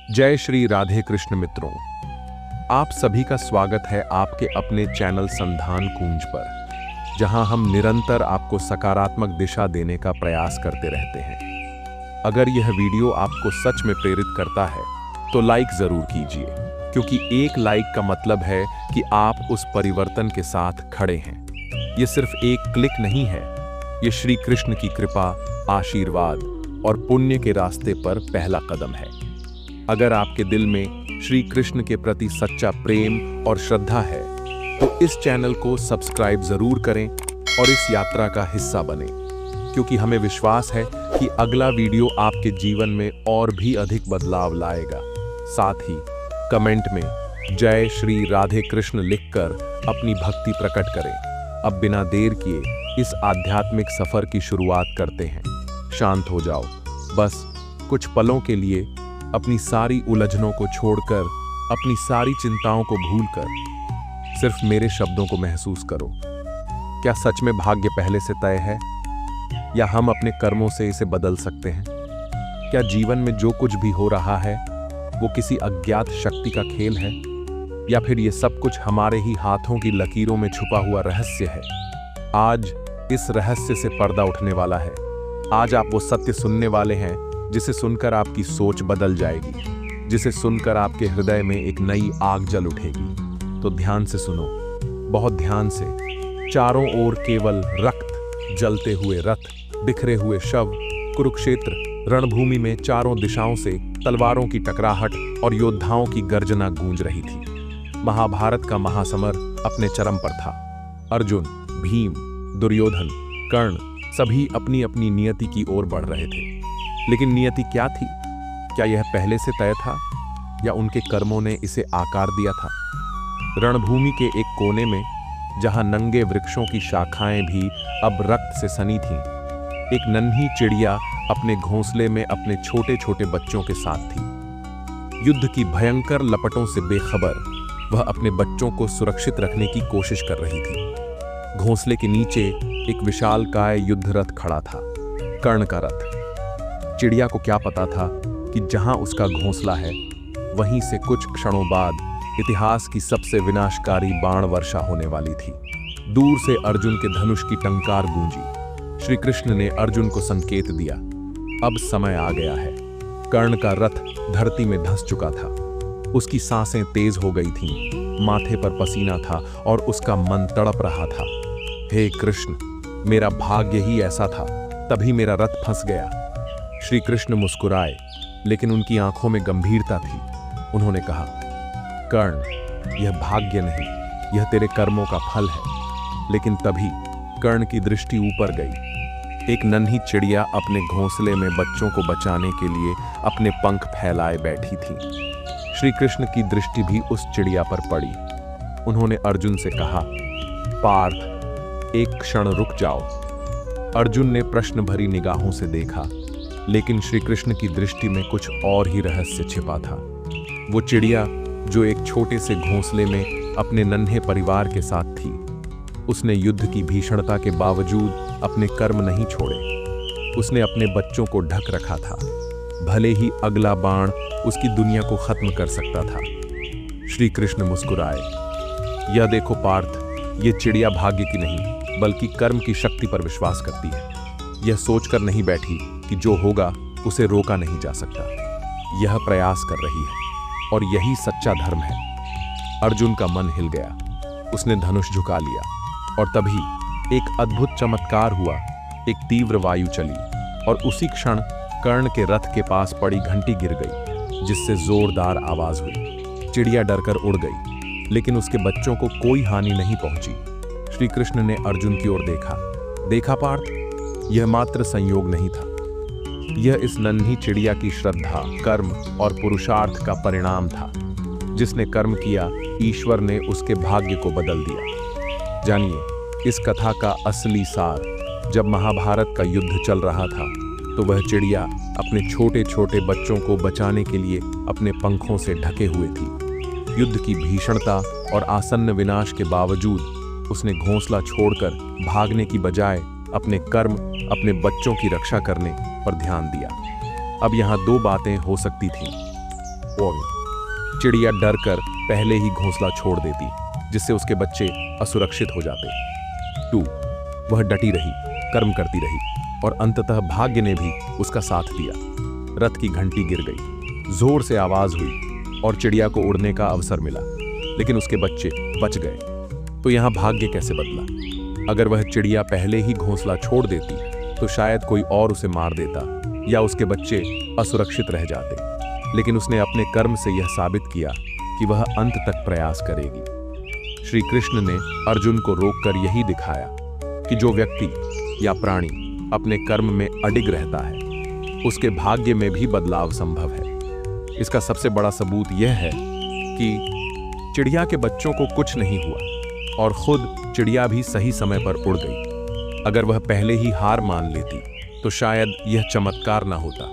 जय श्री राधे कृष्ण मित्रों, आप सभी का स्वागत है आपके अपने चैनल संधान कुंज पर, जहां हम निरंतर आपको सकारात्मक दिशा देने का प्रयास करते रहते हैं। अगर यह वीडियो आपको सच में प्रेरित करता है तो लाइक जरूर कीजिए, क्योंकि एक लाइक का मतलब है कि आप उस परिवर्तन के साथ खड़े हैं। यह सिर्फ एक क्लिक नहीं है, यह श्री कृष्ण की कृपा, आशीर्वाद और पुण्य के रास्ते पर पहला कदम है। अगर आपके दिल में श्री कृष्ण के प्रति सच्चा प्रेम और श्रद्धा है तो इस चैनल को सब्सक्राइब जरूर करें और इस यात्रा का हिस्सा बनें, क्योंकि हमें विश्वास है कि अगला वीडियो आपके जीवन में और भी अधिक बदलाव लाएगा। साथ ही कमेंट में जय श्री राधे कृष्ण लिखकर अपनी भक्ति प्रकट करें। अब बिना देर किए इस आध्यात्मिक सफर की शुरुआत करते हैं। शांत हो जाओ, बस कुछ पलों के लिए अपनी सारी उलझनों को छोड़कर, अपनी सारी चिंताओं को भूलकर सिर्फ मेरे शब्दों को महसूस करो। क्या सच में भाग्य पहले से तय है, या हम अपने कर्मों से इसे बदल सकते हैं? क्या जीवन में जो कुछ भी हो रहा है वो किसी अज्ञात शक्ति का खेल है, या फिर ये सब कुछ हमारे ही हाथों की लकीरों में छुपा हुआ रहस्य है? आज इस रहस्य से पर्दा उठने वाला है। आज आप वो सत्य सुनने वाले हैं जिसे सुनकर आपकी सोच बदल जाएगी, जिसे सुनकर आपके हृदय में एक नई आग जल उठेगी। तो ध्यान से सुनो, बहुत ध्यान से। चारों ओर केवल रक्त, जलते हुए रथ, बिखरे हुए शव, कुरुक्षेत्र रणभूमि में चारों दिशाओं से तलवारों की टकराहट और योद्धाओं की गर्जना गूंज रही थी। महाभारत का महासमर अपने चरम पर था। अर्जुन, भीम, दुर्योधन, कर्ण सभी अपनी अपनी नियति की ओर बढ़ रहे थे। लेकिन नियति क्या थी? क्या यह पहले से तय था, या उनके कर्मों ने इसे आकार दिया था? रणभूमि के एक कोने में, जहां नंगे वृक्षों की शाखाएं भी अब रक्त से सनी थीं, एक नन्ही चिड़िया अपने घोंसले में अपने छोटे छोटे बच्चों के साथ थी। युद्ध की भयंकर लपटों से बेखबर वह अपने बच्चों को सुरक्षित रखने की कोशिश कर रही थी। घोंसले के नीचे एक विशालकाय युद्ध रथ खड़ा था, कर्ण का रथ। चिड़िया को क्या पता था कि जहां उसका घोंसला है वहीं से कुछ क्षणों बाद इतिहास की सबसे विनाशकारी बाण वर्षा होने वाली थी। दूर से अर्जुन के धनुष की टंकार गूंजी। श्री कृष्ण ने अर्जुन को संकेत दिया, अब समय आ गया है। कर्ण का रथ धरती में धंस चुका था। उसकी सांसें तेज हो गई थीं, माथे पर पसीना था और उसका मन तड़प रहा था। हे कृष्ण, मेरा भाग्य ही ऐसा था, तभी मेरा रथ फंस गया। श्री कृष्ण मुस्कुराए, लेकिन उनकी आंखों में गंभीरता थी। उन्होंने कहा, कर्ण, यह भाग्य नहीं, यह तेरे कर्मों का फल है। लेकिन तभी कर्ण की दृष्टि ऊपर गई। एक नन्ही चिड़िया अपने घोंसले में बच्चों को बचाने के लिए अपने पंख फैलाए बैठी थी। श्री कृष्ण की दृष्टि भी उस चिड़िया पर पड़ी। उन्होंने अर्जुन से कहा, पार्थ, एक क्षण रुक जाओ। अर्जुन ने प्रश्न भरी निगाहों से देखा, लेकिन श्री कृष्ण की दृष्टि में कुछ और ही रहस्य छिपा था। वो चिड़िया जो एक छोटे से घोंसले में अपने नन्हे परिवार के साथ थी, उसने युद्ध की भीषणता के बावजूद अपने कर्म नहीं छोड़े। उसने अपने बच्चों को ढक रखा था, भले ही अगला बाण उसकी दुनिया को खत्म कर सकता था। श्री कृष्ण मुस्कुराए, यह देखो पार्थ, यह चिड़िया भाग्य की नहीं बल्कि कर्म की शक्ति पर विश्वास करती है। यह सोचकर नहीं बैठी कि जो होगा उसे रोका नहीं जा सकता। यह प्रयास कर रही है, और यही सच्चा धर्म है। अर्जुन का मन हिल गया। उसने धनुष झुका लिया, और तभी एक अद्भुत चमत्कार हुआ। एक तीव्र वायु चली, और उसी क्षण कर्ण के रथ के पास पड़ी घंटी गिर गई, जिससे जोरदार आवाज हुई। चिड़िया डरकर उड़ गई, लेकिन उसके बच्चों को कोई हानि नहीं पहुंची। श्री कृष्ण ने अर्जुन की ओर देखा पार्थ, यह मात्र संयोग नहीं था। यह इस नन्ही चिड़िया की श्रद्धा, कर्म और पुरुषार्थ का परिणाम था। जिसने कर्म किया, ईश्वर ने उसके भाग्य को बदल दिया। जानिए इस कथा का असली सार। जब महाभारत का युद्ध चल रहा था, तो वह चिड़िया अपने छोटे छोटे बच्चों को बचाने के लिए अपने पंखों से ढके हुए थी। युद्ध की भीषणता और आसन्न विनाश के बावजूद उसने घोंसला छोड़कर भागने की बजाय अपने कर्म, अपने बच्चों की रक्षा करने पर ध्यान दिया। अब यहाँ दो बातें हो सकती थीं। 1 चिड़िया डर कर पहले ही घोंसला छोड़ देती, जिससे उसके बच्चे असुरक्षित हो जाते। 2 वह डटी रही, कर्म करती रही और अंततः भाग्य ने भी उसका साथ दिया। रथ की घंटी गिर गई, जोर से आवाज हुई और चिड़िया को उड़ने का अवसर मिला, लेकिन उसके बच्चे बच गए। तो यहां भाग्य कैसे बदला? अगर वह चिड़िया पहले ही घोंसला छोड़ देती तो शायद कोई और उसे मार देता या उसके बच्चे असुरक्षित रह जाते, लेकिन उसने अपने कर्म से यह साबित किया कि वह अंत तक प्रयास करेगी। श्री कृष्ण ने अर्जुन को रोककर यही दिखाया कि जो व्यक्ति या प्राणी अपने कर्म में अडिग रहता है, उसके भाग्य में भी बदलाव संभव है। इसका सबसे बड़ा सबूत यह है कि चिड़िया के बच्चों को कुछ नहीं हुआ और खुद चिड़िया भी सही समय पर उड़ गई। अगर वह पहले ही हार मान लेती तो शायद यह चमत्कार ना होता।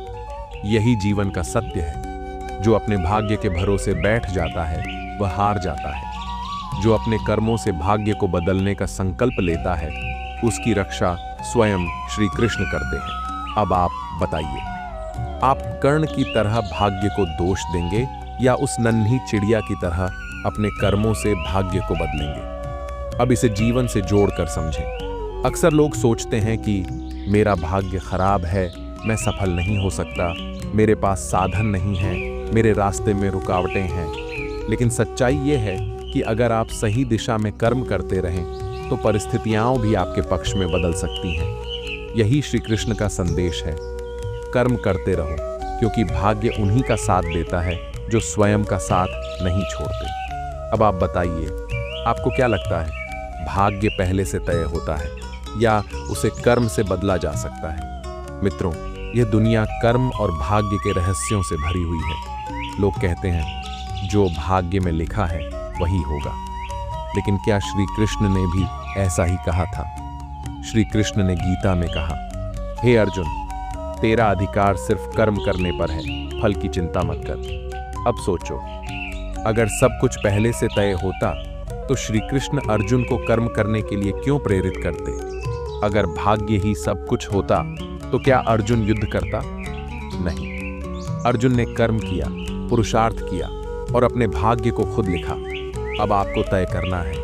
यही जीवन का सत्य है। जो अपने भाग्य के भरोसे बैठ जाता है वह हार जाता है। जो अपने कर्मों से भाग्य को बदलने का संकल्प लेता है उसकी रक्षा स्वयं श्री कृष्ण करते हैं। अब आप बताइए, आप कर्ण की तरह भाग्य को दोष देंगे या उस नन्ही चिड़िया की तरह अपने कर्मों से भाग्य को बदलेंगे? अब इसे जीवन से जोड़कर समझें। अक्सर लोग सोचते हैं कि मेरा भाग्य खराब है, मैं सफल नहीं हो सकता, मेरे पास साधन नहीं है, मेरे रास्ते में रुकावटें हैं। लेकिन सच्चाई यह है कि अगर आप सही दिशा में कर्म करते रहें तो परिस्थितियां भी आपके पक्ष में बदल सकती हैं। यही श्री कृष्ण का संदेश है। कर्म करते रहो, क्योंकि भाग्य उन्हीं का साथ देता है जो स्वयं का साथ नहीं छोड़ते। अब आप बताइए, आपको क्या लगता है, भाग्य पहले से तय होता है या उसे कर्म से बदला जा सकता है? मित्रों, यह दुनिया कर्म और भाग्य के रहस्यों से भरी हुई है। लोग कहते हैं जो भाग्य में लिखा है वही होगा, लेकिन क्या श्री कृष्ण ने भी ऐसा ही कहा था? श्री कृष्ण ने गीता में कहा, हे अर्जुन, तेरा अधिकार सिर्फ कर्म करने पर है, फल की चिंता मत कर। अब सोचो, अगर सब कुछ पहले से तय होता तो श्री कृष्ण अर्जुन को कर्म करने के लिए क्यों प्रेरित करते? अगर भाग्य ही सब कुछ होता तो क्या अर्जुन युद्ध करता? नहीं, अर्जुन ने कर्म किया, पुरुषार्थ किया और अपने भाग्य को खुद लिखा। अब आपको तय करना है,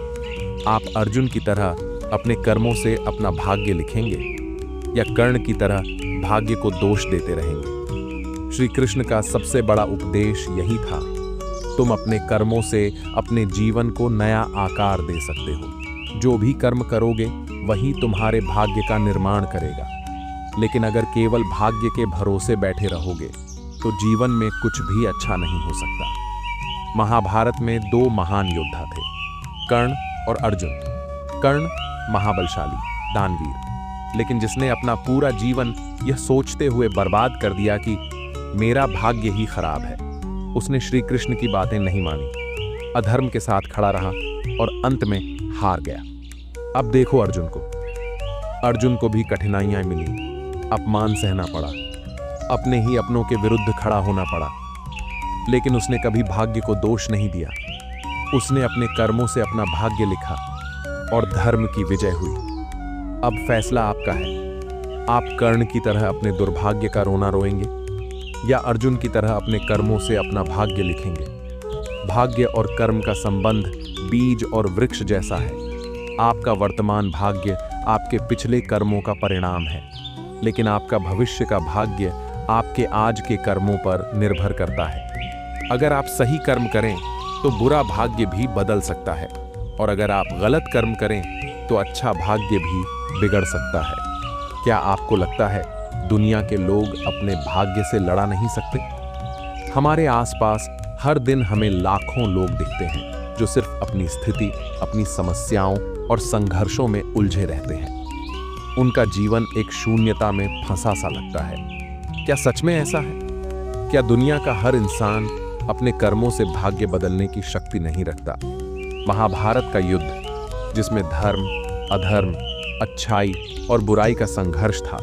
आप अर्जुन की तरह अपने कर्मों से अपना भाग्य लिखेंगे या कर्ण की तरह भाग्य को दोष देते रहेंगे। श्री कृष्ण का सबसे बड़ा उपदेश यही था, तुम अपने कर्मों से अपने जीवन को नया आकार दे सकते हो। जो भी कर्म करोगे वही तुम्हारे भाग्य का निर्माण करेगा। लेकिन अगर केवल भाग्य के भरोसे बैठे रहोगे तो जीवन में कुछ भी अच्छा नहीं हो सकता। महाभारत में 2 महान योद्धा थे, कर्ण और अर्जुन। कर्ण महाबलशाली, दानवीर, लेकिन जिसने अपना पूरा जीवन यह सोचते हुए बर्बाद कर दिया कि मेरा भाग्य ही खराब है। उसने श्री कृष्ण की बातें नहीं मानी, अधर्म के साथ खड़ा रहा और अंत में हार गया। अब देखो अर्जुन को भी कठिनाइयां मिली, अपमान सहना पड़ा, अपने ही अपनों के विरुद्ध खड़ा होना पड़ा, लेकिन उसने कभी भाग्य को दोष नहीं दिया। उसने अपने कर्मों से अपना भाग्य लिखा और धर्म की विजय हुई। अब फैसला आपका है, आप कर्ण की तरह अपने दुर्भाग्य का रोना रोएंगे या अर्जुन की तरह अपने कर्मों से अपना भाग्य लिखेंगे। भाग्य और कर्म का संबंध बीज और वृक्ष जैसा है। आपका वर्तमान भाग्य आपके पिछले कर्मों का परिणाम है, लेकिन आपका भविष्य का भाग्य आपके आज के कर्मों पर निर्भर करता है। अगर आप सही कर्म करें तो बुरा भाग्य भी बदल सकता है, और अगर आप गलत कर्म करें तो अच्छा भाग्य भी बिगड़ सकता है। क्या आपको लगता है दुनिया के लोग अपने भाग्य से लड़ा नहीं सकते? हमारे आसपास हर दिन हमें लाखों लोग दिखते हैं जो सिर्फ अपनी स्थिति, अपनी समस्याओं और संघर्षों में उलझे रहते हैं। उनका जीवन एक शून्यता में फंसा सा लगता है। क्या सच में ऐसा है? क्या दुनिया का हर इंसान अपने कर्मों से भाग्य बदलने की शक्ति नहीं रखता? महाभारत का युद्ध, जिसमें धर्म, अधर्म, अच्छाई और बुराई का संघर्ष था,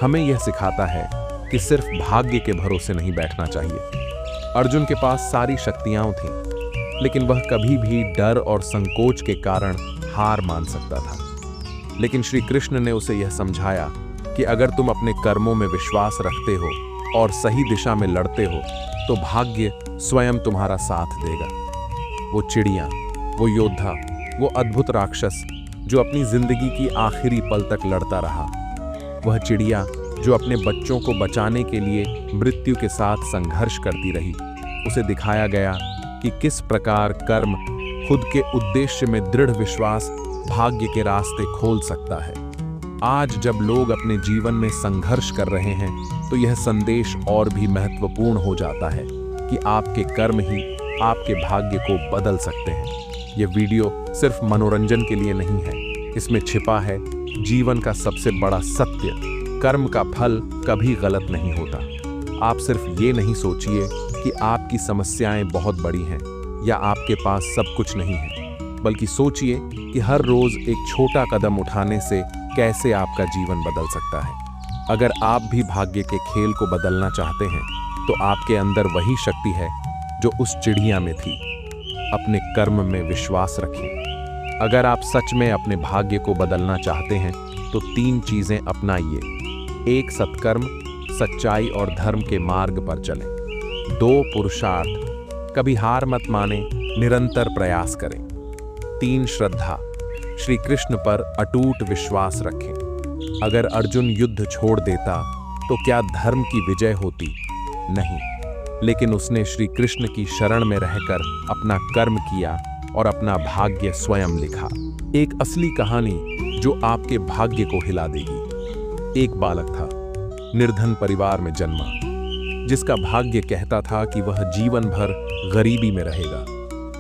हमें यह सिखाता है कि सिर्फ भाग्य के भरोसे नहीं बैठना चाहिए। अर्जुन के पास सारी शक्तियां थीं, लेकिन वह कभी भी डर और संकोच के कारण हार मान सकता था। लेकिन श्री कृष्ण ने उसे यह समझाया कि अगर तुम अपने कर्मों में विश्वास रखते हो और सही दिशा में लड़ते हो तो भाग्य स्वयं तुम्हारा साथ देगा। वो चिड़िया, वो योद्धा, वो अद्भुत राक्षस जो अपनी जिंदगी की आखिरी पल तक लड़ता रहा, वह चिड़िया जो अपने बच्चों को बचाने के लिए मृत्यु के साथ संघर्ष करती रही, उसे दिखाया गया कि किस प्रकार कर्म खुद के उद्देश्य में दृढ़ विश्वास भाग्य के रास्ते खोल सकता है। आज जब लोग अपने जीवन में संघर्ष कर रहे हैं तो यह संदेश और भी महत्वपूर्ण हो जाता है कि आपके कर्म ही आपके भाग्य को बदल सकते हैं। यह वीडियो सिर्फ मनोरंजन के लिए नहीं है, इसमें छिपा है जीवन का सबसे बड़ा सत्य। कर्म का फल कभी गलत नहीं होता। आप सिर्फ ये नहीं सोचिए कि आपकी समस्याएं बहुत बड़ी हैं या आपके पास सब कुछ नहीं है, बल्कि सोचिए कि हर रोज एक छोटा कदम उठाने से कैसे आपका जीवन बदल सकता है। अगर आप भी भाग्य के खेल को बदलना चाहते हैं तो आपके अंदर वही शक्ति है जो उस चिड़िया में थी। अपने कर्म में विश्वास रखें। अगर आप सच में अपने भाग्य को बदलना चाहते हैं तो 3 चीजें अपनाइए। 1, सत्कर्म, सच्चाई और धर्म के मार्ग पर चलें। 2, पुरुषार्थ, कभी हार मत माने, निरंतर प्रयास करें। 3, श्रद्धा, श्री कृष्ण पर अटूट विश्वास रखें। अगर अर्जुन युद्ध छोड़ देता तो क्या धर्म की विजय होती? नहीं, लेकिन उसने श्री कृष्ण की शरण में रहकर अपना कर्म किया और अपना भाग्य स्वयं लिखा। एक असली कहानी जो आपके भाग्य को हिला देगी। एक बालक था, निर्धन परिवार में जन्मा, जिसका भाग्य कहता था कि वह जीवन भर गरीबी में रहेगा,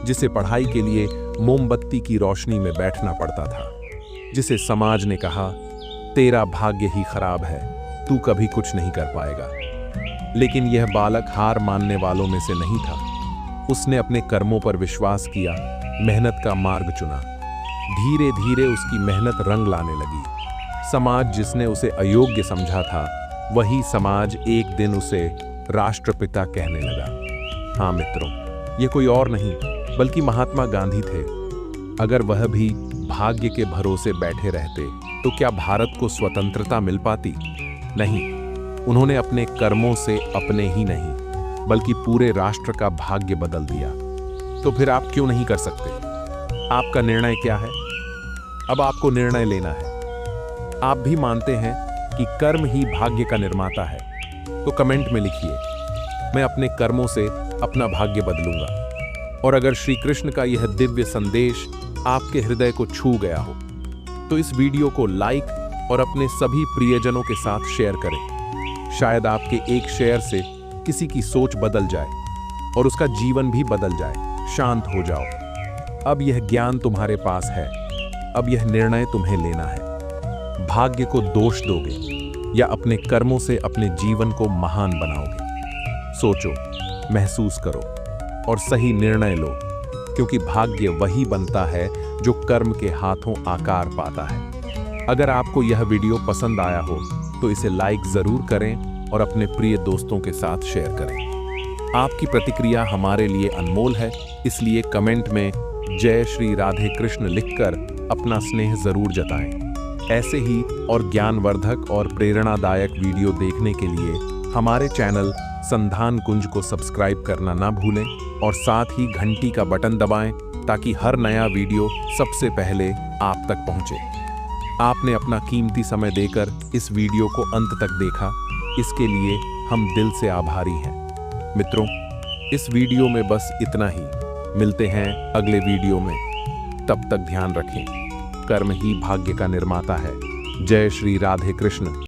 जिसे पढ़ाई के लिए मोमबत्ती की रोशनी में बैठना पड़ता था, जिसे समाज ने कहा तेरा भाग्य ही खराब है, तू कभी कुछ नहीं कर पाएगा। लेकिन यह बालक हार मानने वालों में से नहीं था। उसने अपने कर्मों पर विश्वास किया, मेहनत का मार्ग चुना। धीरे धीरे उसकी मेहनत रंग लाने लगी। समाज जिसने उसे अयोग्य समझा था, वही समाज एक दिन उसे राष्ट्रपिता कहने लगा। हाँ मित्रों, ये कोई और नहीं बल्कि महात्मा गांधी थे। अगर वह भी भाग्य के भरोसे बैठे रहते तो क्या भारत को स्वतंत्रता मिल पाती? नहीं, उन्होंने अपने कर्मों से अपने ही नहीं बल्कि पूरे राष्ट्र का भाग्य बदल दिया। तो फिर आप क्यों नहीं कर सकते? आपका निर्णय क्या है? अब आपको निर्णय लेना है। आप भी मानते हैं कि कर्म ही भाग्य का निर्माता है? तो कमेंट में लिखिए, मैं अपने कर्मों से अपना भाग्य बदलूंगा। और अगर श्री कृष्ण का यह दिव्य संदेश आपके हृदय को छू गया हो तो इस वीडियो को लाइक और अपने सभी प्रियजनों के साथ शेयर करें। शायद आपके एक शेयर से किसी की सोच बदल जाए और उसका जीवन भी बदल जाए। शांत हो जाओ। अब यह ज्ञान तुम्हारे पास है। अब यह निर्णय तुम्हें लेना है। भाग्य को दोष दोगे या अपने कर्मों से अपने जीवन को महान बनाओगे? सोचो, महसूस करो और सही निर्णय लो, क्योंकि भाग्य वही बनता है जो कर्म के हाथों आकार पाता है। अगर आपको यह वीडियो पसंद आया हो तो इसे लाइक जरूर करें और अपने प्रिय दोस्तों के साथ शेयर करें। आपकी प्रतिक्रिया हमारे लिए अनमोल है, इसलिए कमेंट में जय श्री राधे कृष्ण लिखकर अपना स्नेह जरूर जताएं। ऐसे ही और ज्ञानवर्धक और प्रेरणादायक वीडियो देखने के लिए हमारे चैनल संधान कुंज को सब्सक्राइब करना ना भूलें और साथ ही घंटी का बटन दबाएं ताकि हर नया वीडियो सबसे पहले आप तक पहुंचे। आपने अपना कीमती समय देकर इस वीडियो को अंत तक देखा, इसके लिए हम दिल से आभारी हैं। मित्रों, इस वीडियो में बस इतना ही। मिलते हैं अगले वीडियो में। तब तक ध्यान रखें, कर्म ही भाग्य का निर्माता है। जय श्री राधे कृष्ण।